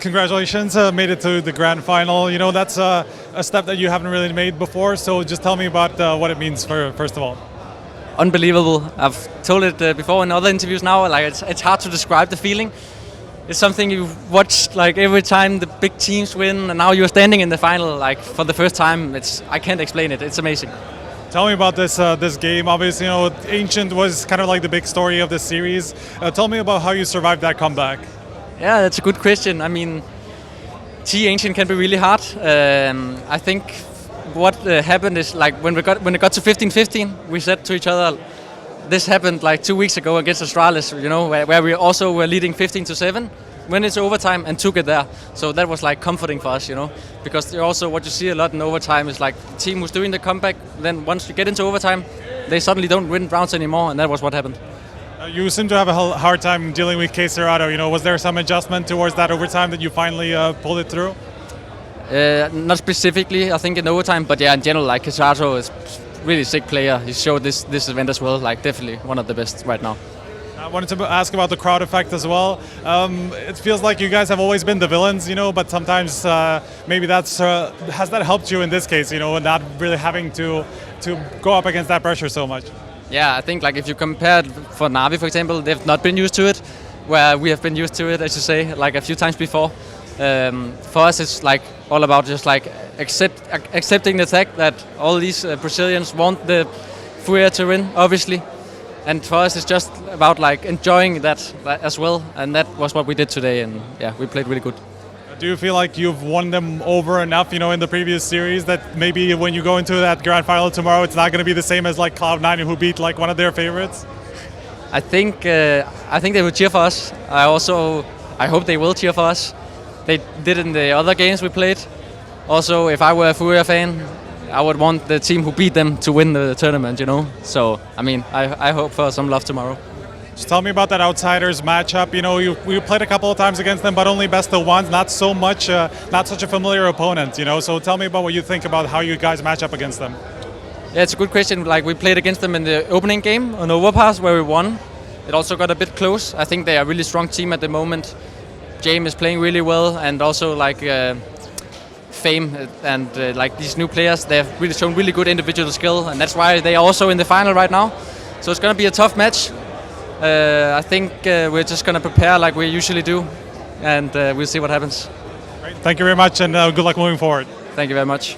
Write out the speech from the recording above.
congratulations, made it to the grand final. You know, that's a step that you haven't really made before, so just tell me about what it means first of all. Unbelievable. I've told it before in other interviews now, like it's hard to describe the feeling. It's something you watch like every time the big teams win, and now you're standing in the final like for the first time. I can't explain it. It's amazing. Tell me about this game. Obviously, you know, Ancient was kind of like the big story of this series. Tell me about how you survived that comeback. Yeah, that's a good question. I mean, Ancient can be really hard. I think what happened is like when it got to 15-15, we said to each other, this happened like 2 weeks ago against Astralis, you know, where we also were leading 15-7 when it's overtime and took it there. So that was like comforting for us, you know, because also what you see a lot in overtime is like the team who's doing the comeback, then once you get into overtime, they suddenly don't win rounds anymore, and that was what happened. You seem to have a hard time dealing with KSCERATO. You know, was there some adjustment towards that overtime that you finally pulled it through? Not specifically, I think in overtime, but yeah, in general, like KSCERATO is really sick player. He showed this event as well, like definitely one of the best right now. I wanted to ask about the crowd effect as well. It feels like you guys have always been the villains, you know, but sometimes maybe that's has that helped you in this case, you know, and not really having to go up against that pressure so much? Yeah, I think like if you compare for Navi, for example, they've not been used to it, where we have been used to it, as you say, like a few times before. For us, it's like all about just like accepting the fact that all these Brazilians want the FURIA to win, obviously. And for us, it's just about like enjoying that as well, and that was what we did today. And yeah, we played really good. Do you feel like you've won them over enough, you know, in the previous series that maybe when you go into that grand final tomorrow, it's not going to be the same as like Cloud9, who beat like one of their favorites? I think they will cheer for us. I hope they will cheer for us. They did in the other games we played. Also, if I were a FURIA fan, I would want the team who beat them to win the tournament, you know. So, I mean, I hope for some love tomorrow. Just tell me about that Outsiders matchup. You know, we played a couple of times against them, but only best of ones. Not so much, not such a familiar opponent, you know. So tell me about what you think about how you guys match up against them. Yeah, it's a good question. Like we played against them in the opening game on Overpass where we won. It also got a bit close. I think they are a really strong team at the moment. James is playing really well, and also like Fame and like these new players, they have really shown really good individual skill, and that's why they are also in the final right now. So it's going to be a tough match. I think we're just going to prepare like we usually do, and we'll see what happens. Great. Thank you very much, and good luck moving forward. Thank you very much.